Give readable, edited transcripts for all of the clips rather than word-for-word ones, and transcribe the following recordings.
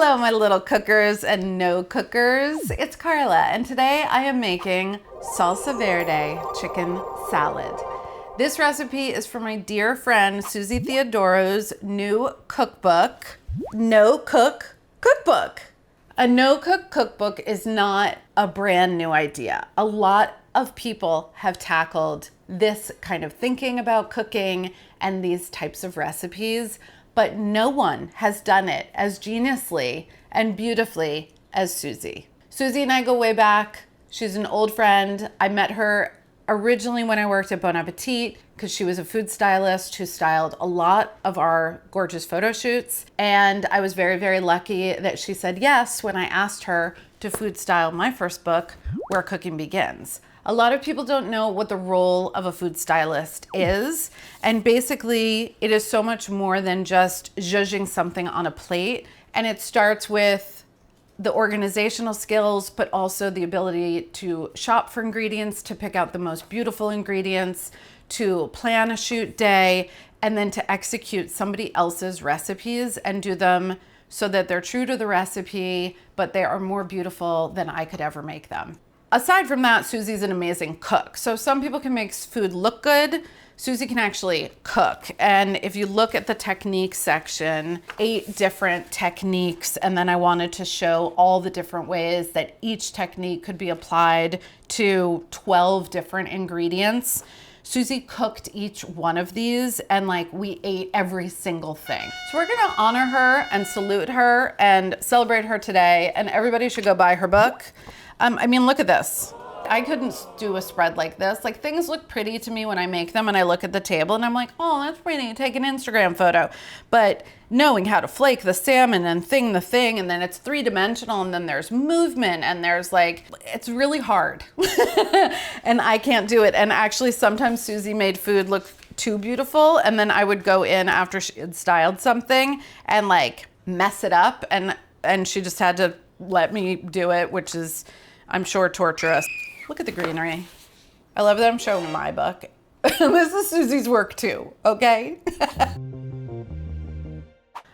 Hello, my little cookers and no cookers. It's Carla, and today I am making Salsa Verde chicken salad. This recipe is from my dear friend Susie Theodorou's new cookbook, No Cook Cookbook. A no-cook cookbook is not a brand new idea. A lot of people have tackled this kind of thinking about cooking and these types of recipes, but no one has done it as geniusly and beautifully as Susie. Susie and I go way back. She's an old friend. I met her originally when I worked at Bon Appetit because she was a food stylist who styled a lot of our gorgeous photo shoots. And I was very, very lucky that she said yes when I asked her to food style my first book, Where Cooking Begins. A lot of people don't know what the role of a food stylist is. And basically, it is so much more than just zhuzhing something on a plate. And it starts with the organizational skills, but also the ability to shop for ingredients, to pick out the most beautiful ingredients, to plan a shoot day, and then to execute somebody else's recipes and do them so that they're true to the recipe, but they are more beautiful than I could ever make them. Aside from that, Susie's an amazing cook. So some people can make food look good. Susie can actually cook. And if you look at the technique section, 8 different techniques. And then I wanted to show all the different ways that each technique could be applied to 12 different ingredients. Susie cooked each one of these and we ate every single thing. So we're gonna honor her and salute her and celebrate her today. And everybody should go buy her book. Look at this. I couldn't do a spread like this. Things look pretty to me when I make them and I look at the table and I'm like, oh, that's pretty, take an Instagram photo. But knowing how to flake the salmon and the thing, and then it's 3-dimensional and then there's movement and there's it's really hard. And I can't do it. And actually sometimes Susie made food look too beautiful and then I would go in after she had styled something and mess it up and she just had to let me do it, which is, I'm sure, torturous. Look at the greenery. I love that I'm showing my book. This is Susie's work too, okay? All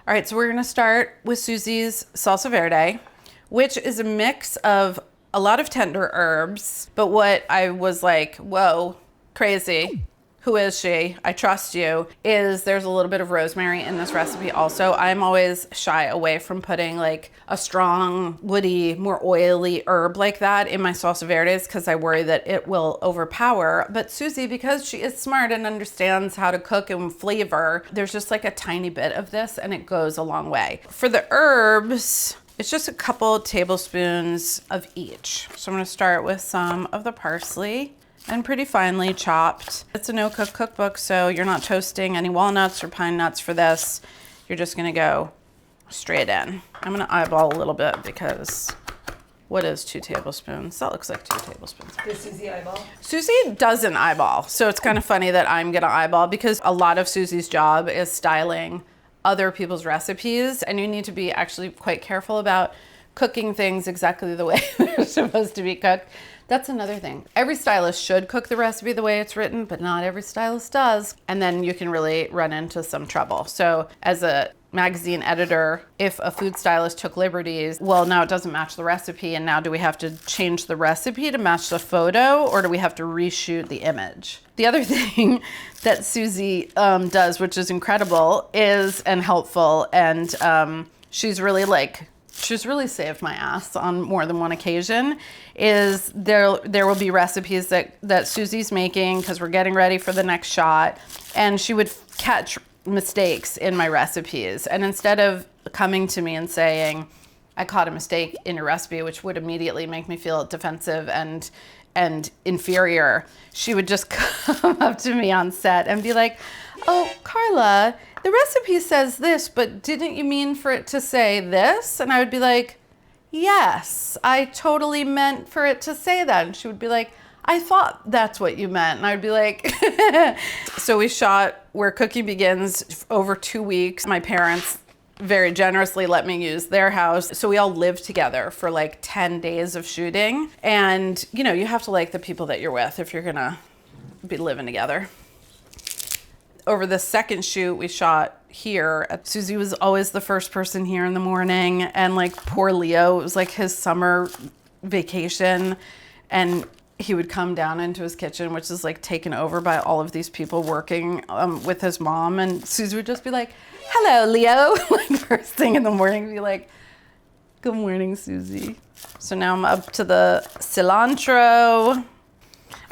right, so we're gonna start with Susie's Salsa Verde, which is a mix of a lot of tender herbs, but what I was like, whoa, crazy. Who is she? I trust you. There's a little bit of rosemary in this recipe also. I'm always shy away from putting a strong, woody, more oily herb like that in my salsa verdes because I worry that it will overpower. But Susie, because she is smart and understands how to cook and flavor, there's just a tiny bit of this and it goes a long way. For the herbs, it's just a couple tablespoons of each. So I'm gonna start with some of the parsley. And pretty finely chopped. It's a no-cook cookbook, so you're not toasting any walnuts or pine nuts for this. You're just gonna go straight in. I'm gonna eyeball a little bit because what is 2 tablespoons? That looks like 2 tablespoons. Does Susie eyeball? Susie doesn't eyeball, so it's kind of funny that I'm gonna eyeball because a lot of Susie's job is styling other people's recipes, and you need to be actually quite careful about cooking things exactly the way they're supposed to be cooked. That's another thing. Every stylist should cook the recipe the way it's written, but not every stylist does. And then you can really run into some trouble. So as a magazine editor, if a food stylist took liberties, well, now it doesn't match the recipe. And now do we have to change the recipe to match the photo, or do we have to reshoot the image? The other thing that Susie does, which is incredible, and helpful, and she's really saved my ass on more than one occasion, is there will be recipes that Susie's making because we're getting ready for the next shot, and she would catch mistakes in my recipes. And instead of coming to me and saying, I caught a mistake in your recipe, which would immediately make me feel defensive and inferior, she would just come up to me on set and be like, oh, Carla, the recipe says this, but didn't you mean for it to say this? And I would be like, yes, I totally meant for it to say that. And she would be like, I thought that's what you meant. And I would be like, so we shot Where Cooking Begins over 2 weeks. My parents very generously let me use their house. So we all lived together for 10 days of shooting. And you have to like the people that you're with if you're gonna be living together. Over the second shoot, we shot here. Susie was always the first person here in the morning, and like poor Leo, it was like his summer vacation, and he would come down into his kitchen, which is like taken over by all of these people working with his mom, and Susie would just be like, hello, Leo. Like first thing in the morning, be like, good morning, Susie. So now I'm up to the cilantro.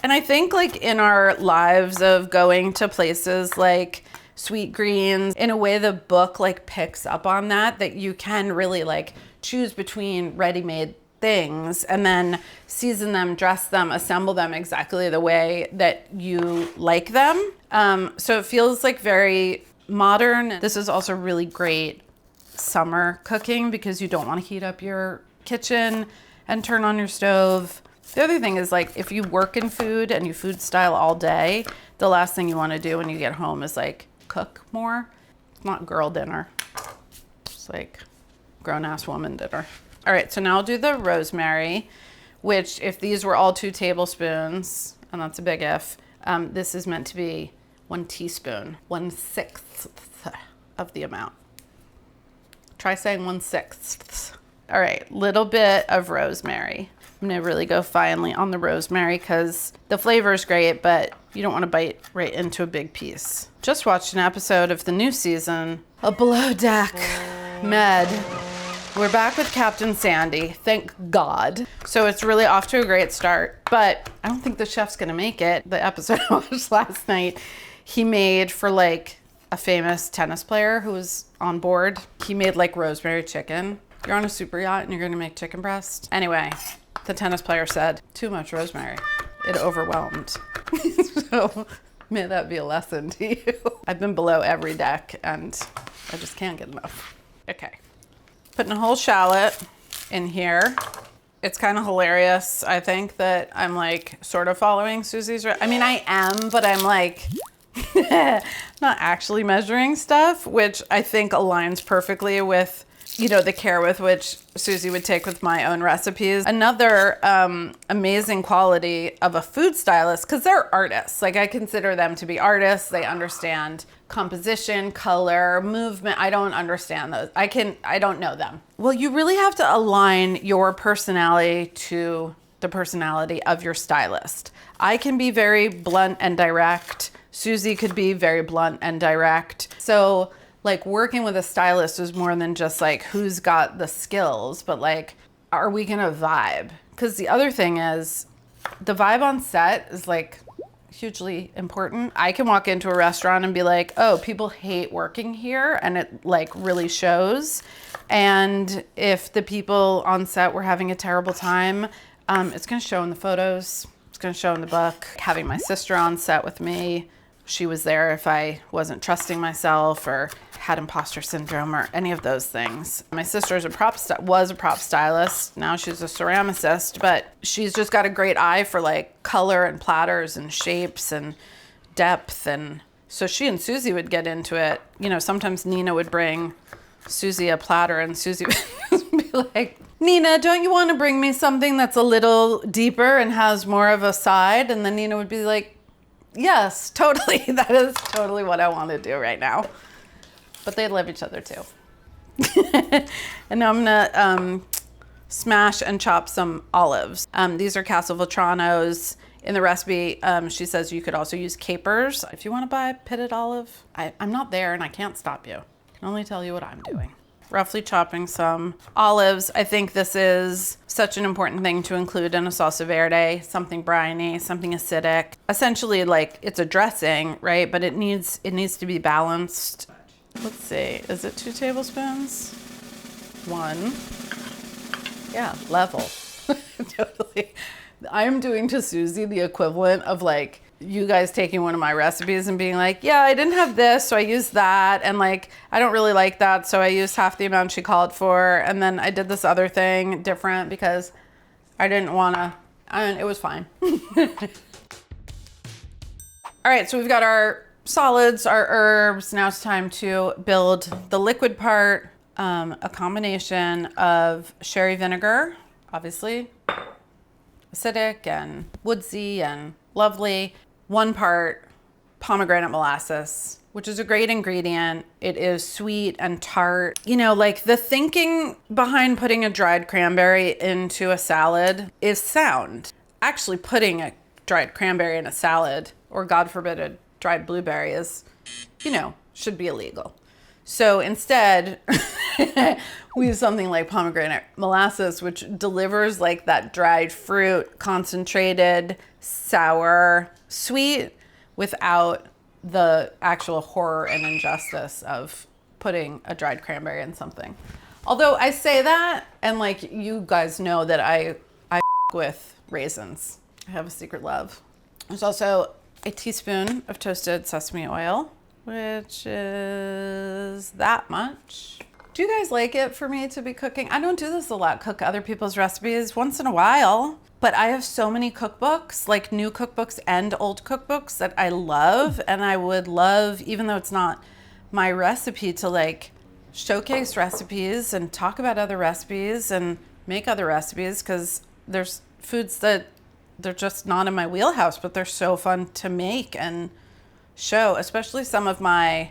And I think like in our lives of going to places like Sweet Greens, in a way the book like picks up on that you can really like choose between ready-made things and then season them, dress them, assemble them exactly the way that you like them. So it feels like very modern. This is also really great summer cooking because you don't want to heat up your kitchen and turn on your stove. The other thing is like if you work in food and you food style all day, the last thing you want to do when you get home is like cook more. It's not girl dinner. It's like grown-ass woman dinner. All right, so now I'll do the rosemary, which if these were all 2 tablespoons, and that's a big if, this is meant to be 1 teaspoon, 1/6 of the amount. Try saying 1/6. All right, little bit of rosemary. I'm gonna really go finely on the rosemary because the flavor is great, but you don't want to bite right into a big piece. Just watched an episode of the new season of Below Deck Med. We're back with Captain Sandy, thank God. So it's really off to a great start, but I don't think the chef's gonna make it. The episode I watched last night, he made for like a famous tennis player who was on board. He made like rosemary chicken. You're on a super yacht and you're gonna make chicken breast. Anyway, the tennis player said, too much rosemary. It overwhelmed. So may that be a lesson to you. I've been below every deck and I just can't get enough. Okay. Putting a whole shallot in here. It's kind of hilarious, I think, that I'm like sort of following Susie's. I mean, I am, but I'm like not actually measuring stuff, which I think aligns perfectly with, you know, the care with which Susie would take with my own recipes. Another amazing quality of a food stylist, because they're artists. Like I consider them to be artists. They understand composition, color, movement. I don't understand those. I don't know them. Well, you really have to align your personality to the personality of your stylist. I can be very blunt and direct. Susie could be very blunt and direct. So like working with a stylist is more than just like who's got the skills, but like, are we gonna vibe? Because the other thing is the vibe on set is like hugely important. I can walk into a restaurant and be like, oh, people hate working here, and it like really shows. And if the people on set were having a terrible time, it's gonna show in the photos, it's gonna show in the book. Having my sister on set with me, she was there if I wasn't trusting myself or had imposter syndrome or any of those things. My sister was a prop stylist. Now she's a ceramicist, but she's just got a great eye for like color and platters and shapes and depth. And so she and Susie would get into it. You know, sometimes Nina would bring Susie a platter and Susie would be like, Nina, don't you want to bring me something that's a little deeper and has more of a side? And then Nina would be like, yes, totally. That is totally what I want to do right now. But they love each other too. And now I'm gonna smash and chop some olives. These are Castelvetranos. In the recipe, she says you could also use capers. If you want to buy pitted olive, I'm not there and I can't stop you. I can only tell you what I'm doing. Roughly chopping some olives. I think this is such an important thing to include in a salsa verde, something briny, something acidic. Essentially, like it's a dressing, right? But it needs to be balanced. Let's see, is it 2 tablespoons? 1. Yeah, level. Totally. I'm doing to Susie the equivalent of like you guys taking one of my recipes and being like, yeah, I didn't have this, so I used that. And like, I don't really like that, so I used half the amount she called for. And then I did this other thing different because I didn't want to, it was fine. All right, so we've got our solids, our herbs. Now it's time to build the liquid part, a combination of sherry vinegar, obviously, acidic and woodsy and lovely. 1 part pomegranate molasses, which is a great ingredient. It is sweet and tart. You know, like the thinking behind putting a dried cranberry into a salad is sound. Actually putting a dried cranberry in a salad, or God forbid a dried blueberry, is, you know, should be illegal. So instead, we use something like pomegranate molasses, which delivers like that dried fruit, concentrated, sour, sweet, without the actual horror and injustice of putting a dried cranberry in something. Although I say that, and like you guys know that I with raisins. I have a secret love. There's also a teaspoon of toasted sesame oil, which is that much. Do you guys like it for me to be cooking? I don't do this a lot, cook other people's recipes, once in a while. But I have so many cookbooks, like new cookbooks and old cookbooks, that I love. And I would love, even though it's not my recipe, to like showcase recipes and talk about other recipes and make other recipes, because there's foods that they're just not in my wheelhouse, but they're so fun to make and show, especially some of my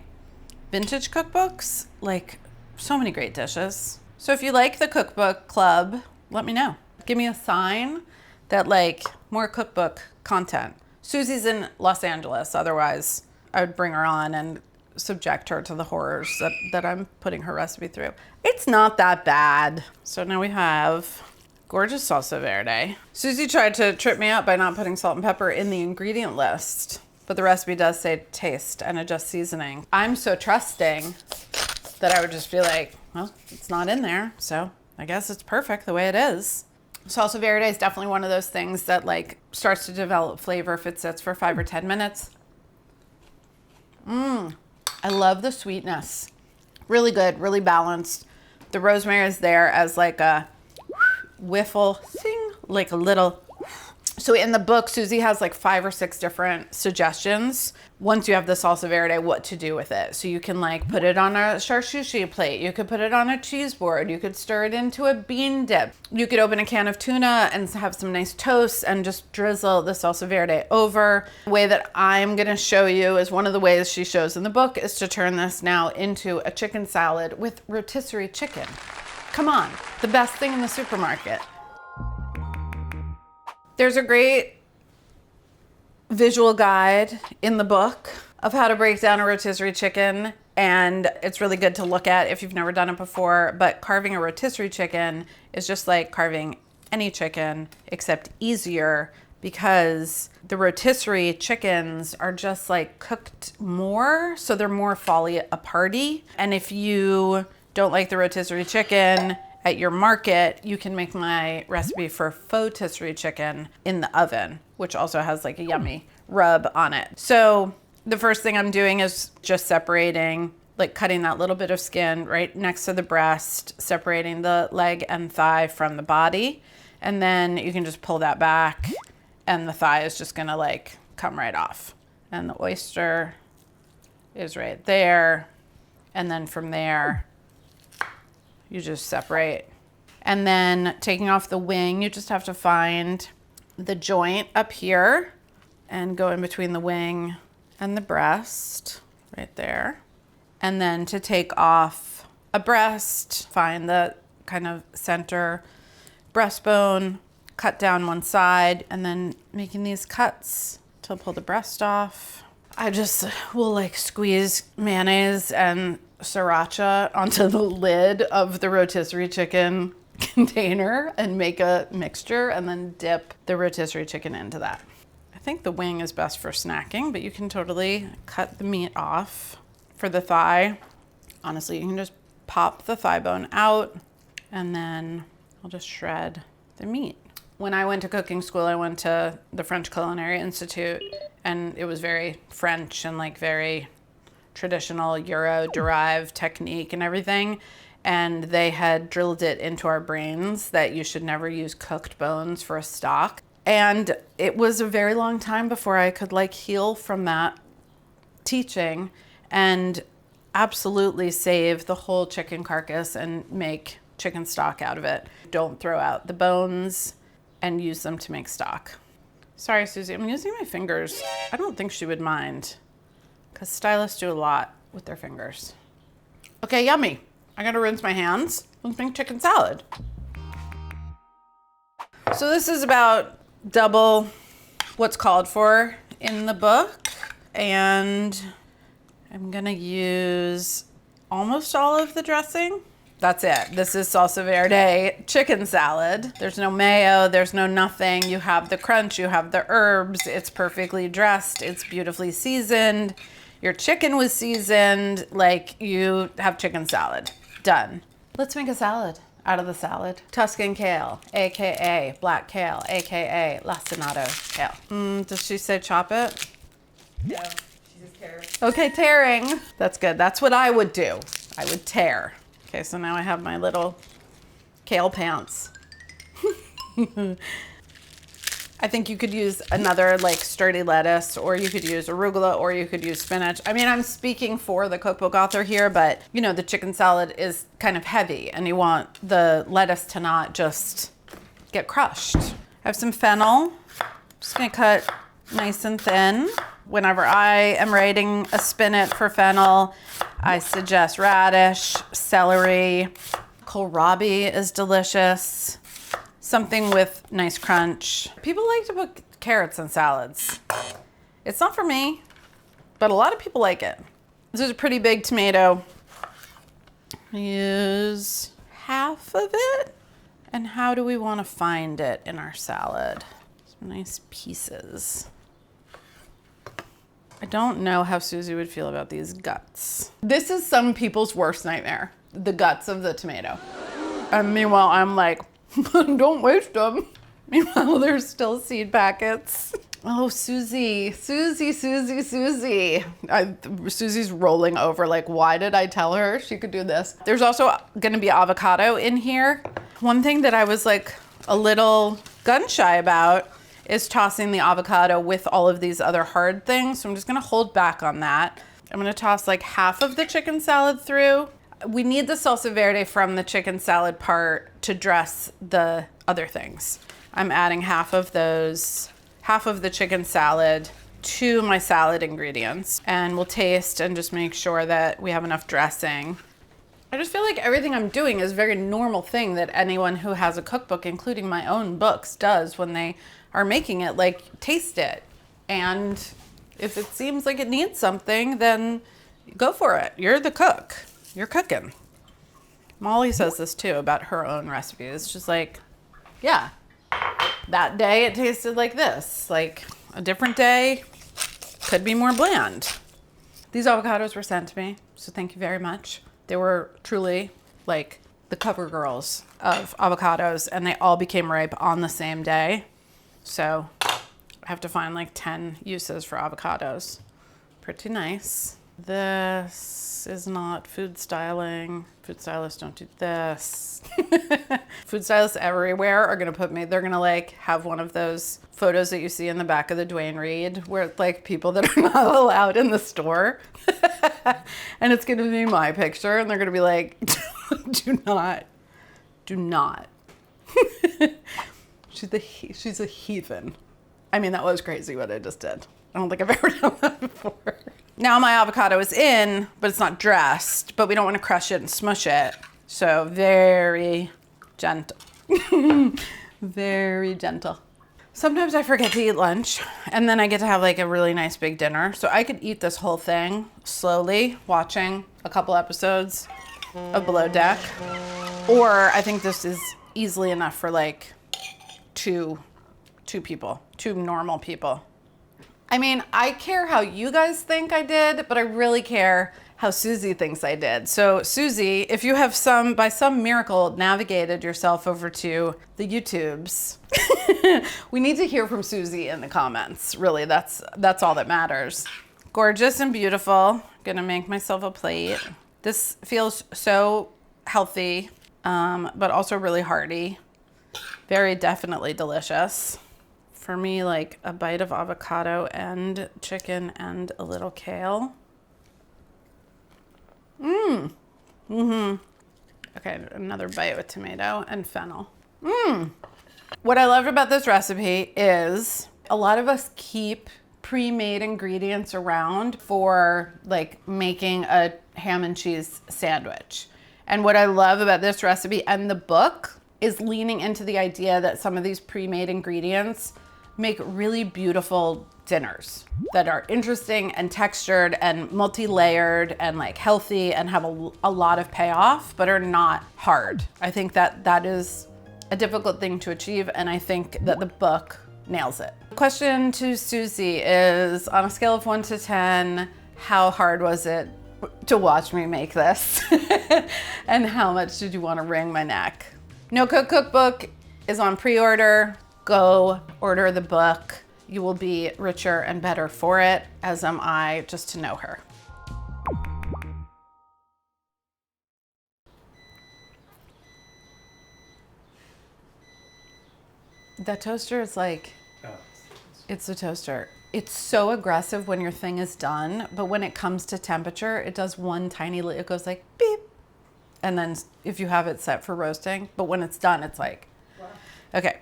vintage cookbooks, like so many great dishes. So if you like the cookbook club, let me know. Give me a sign that like more cookbook content. Susie's in Los Angeles, otherwise I would bring her on and subject her to the horrors that I'm putting her recipe through. It's not that bad. So now we have gorgeous salsa verde. Susie tried to trip me up by not putting salt and pepper in the ingredient list, but the recipe does say taste and adjust seasoning. I'm so trusting that I would just be like, well, it's not in there, so I guess it's perfect the way it is. Salsa verde is definitely one of those things that like starts to develop flavor if it sits for 5 or 10 minutes. I love the sweetness. Really good, really balanced. The rosemary is there as like a whiffle thing, like a little. So in the book, Susie has like 5 or 6 different suggestions once you have the salsa verde, what to do with it. So you can like put it on a charcuterie plate. You could put it on a cheese board. You could stir it into a bean dip. You could open a can of tuna and have some nice toast and just drizzle the salsa verde over. The way that I'm gonna show you is one of the ways she shows in the book is to turn this now into a chicken salad with rotisserie chicken. Come on, the best thing in the supermarket. There's a great visual guide in the book of how to break down a rotisserie chicken, and it's really good to look at if you've never done it before. But carving a rotisserie chicken is just like carving any chicken, except easier, because the rotisserie chickens are just like cooked more, so they're more fall aparty. And if you don't like the rotisserie chicken at your market, you can make my recipe for faux rotisserie chicken in the oven, which also has like a yummy rub on it. So the first thing I'm doing is just separating, like cutting that little bit of skin right next to the breast, separating the leg and thigh from the body. And then you can just pull that back and the thigh is just gonna like come right off. And the oyster is right there. And then from there, you just separate. And then taking off the wing, you just have to find the joint up here and go in between the wing and the breast, right there. And then to take off a breast, find the kind of center breastbone, cut down one side, and then making these cuts to pull the breast off. I just will like squeeze mayonnaise and sriracha onto the lid of the rotisserie chicken container and make a mixture and then dip the rotisserie chicken into that. I think the wing is best for snacking, but you can totally cut the meat off. For the thigh, honestly, you can just pop the thigh bone out and then I'll just shred the meat. When I went to cooking school, I went to the French Culinary Institute, and it was very French and like very traditional Euro-derived technique and everything. And they had drilled it into our brains that you should never use cooked bones for a stock. And it was a very long time before I could like heal from that teaching and absolutely save the whole chicken carcass and make chicken stock out of it. Don't throw out the bones and use them to make stock. Sorry, Susie, I'm using my fingers. I don't think she would mind. because stylists do a lot with their fingers. Okay, yummy. I gotta rinse my hands. Let's make chicken salad. So this is about double what's called for in the book. And I'm gonna use almost all of the dressing. That's it. This is Salsa Verde chicken salad. There's no mayo, there's no nothing. You have the crunch, you have the herbs. It's perfectly dressed, it's beautifully seasoned. Your chicken was seasoned, like you have chicken salad. Done. Let's make a salad out of the salad. Tuscan kale, AKA black kale, AKA lacinato kale. Does she say chop it? No, she just tears. Okay, tearing. That's good. That's what I would do. I would tear. Okay, so now I have my little kale pants. I think you could use another like sturdy lettuce, or you could use arugula, or you could use spinach. I mean, I'm speaking for the cookbook author here, but you know, the chicken salad is kind of heavy and you want the lettuce to not just get crushed. I have some fennel. Just gonna cut nice and thin. Whenever I am writing a spinach for fennel, I suggest radish, celery. Kohlrabi is delicious. Something with nice crunch. People like to put carrots in salads. It's not for me, but a lot of people like it. This is a pretty big tomato. Use half of it. And how do we want to find it in our salad? Some nice pieces. I don't know how Susie would feel about these guts. This is some people's worst nightmare, the guts of the tomato. And meanwhile, I'm like, don't waste them. Meanwhile, there's still seed packets. Oh, Susie. Susie's rolling over like, why did I tell her she could do this? There's also gonna be avocado in here. One thing that I was like a little gun shy about is tossing the avocado with all of these other hard things. So I'm just gonna hold back on that. I'm gonna toss like half of the chicken salad through. We need the salsa verde from the chicken salad part to dress the other things. I'm adding half of the chicken salad to my salad ingredients, and we'll taste and just make sure that we have enough dressing. I just feel like everything I'm doing is a very normal thing that anyone who has a cookbook, including my own books, does when they are making it. Like, taste it. And if it seems like it needs something, then go for it. You're the cook. You're cooking. Molly says this too about her own recipes. She's like, yeah, that day it tasted like this. Like, a different day could be more bland. These avocados were sent to me, so thank you very much. They were truly like the cover girls of avocados, and they all became ripe on the same day. So I have to find like 10 uses for avocados. Pretty nice. This is not food styling. Food stylists don't do this. Food stylists everywhere are gonna they're gonna like have one of those photos that you see in the back of the Duane Reade where it's like people that are not allowed in the store. And it's gonna be my picture, and they're gonna be like, do not. She's a heathen. I mean, that was crazy what I just did. I don't think I've ever done that before. Now my avocado is in, but it's not dressed, but we don't want to crush it and smush it. So very gentle. Very gentle. Sometimes I forget to eat lunch, and then I get to have like a really nice big dinner. So I could eat this whole thing slowly, watching a couple episodes of Below Deck. Or I think this is easily enough for like two normal people. I mean, I care how you guys think I did, but I really care how Susie thinks I did. So Susie, if you have by some miracle navigated yourself over to the YouTubes, we need to hear from Susie in the comments. Really, that's all that matters. Gorgeous and beautiful. Gonna make myself a plate. This feels so healthy, but also really hearty. Very definitely delicious. For me, like a bite of avocado and chicken and a little kale. Okay, another bite with tomato and fennel. What I loved about this recipe is a lot of us keep pre-made ingredients around for like making a ham and cheese sandwich. And what I love about this recipe and the book is leaning into the idea that some of these pre-made ingredients make really beautiful dinners that are interesting and textured and multi-layered and like healthy and have a lot of payoff, but are not hard. I think that that is a difficult thing to achieve, and I think that the book nails it. Question to Susie is, on a scale of 1 to 10, how hard was it to watch me make this? And how much did you want to wring my neck? No Cook Cookbook is on pre-order. Go order the book. You will be richer and better for it, as am I, just to know her. That toaster is like, it's a toaster. It's so aggressive when your thing is done, but when it comes to temperature, it does one tiny, it goes like beep. And then if you have it set for roasting, but when it's done, it's like, wow. Okay.